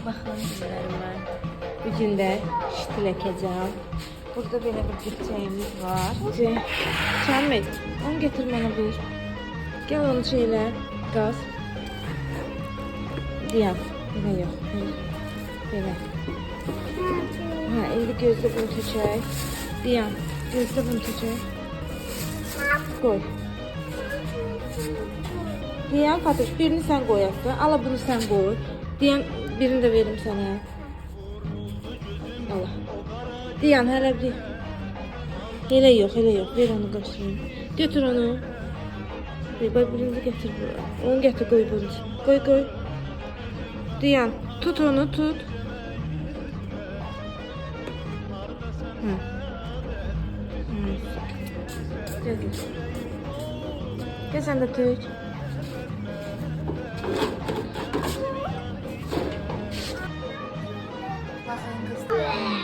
Baxın dinlərim mən. Bu gün də şitil əkəcəm. Burada belə bir dipçəyimiz var. Şəmil, onu getir mənə bir. Gəl onu şeylə, qaz. Deyəm, belə yox, belə. Hə, indi gözlə bunu tökək. Deyəm, gözlə bunu tökək. Qoy. Deyəm, Fatoş, birini sən qoyasın. Ala bunu sən qoy. Deyəm, birini də verim sənə. Allah. Deyəm, hələ bir. Elə yox, elə yox. Ver onu qaşını. Götür onu. Qoy, birinci getir bura. Onu getir, qoy bunun için. Qoy, qoy. Deyəm, tut onu, tut. Hı. Gel. Gel sen de tut. Bakın kızlar.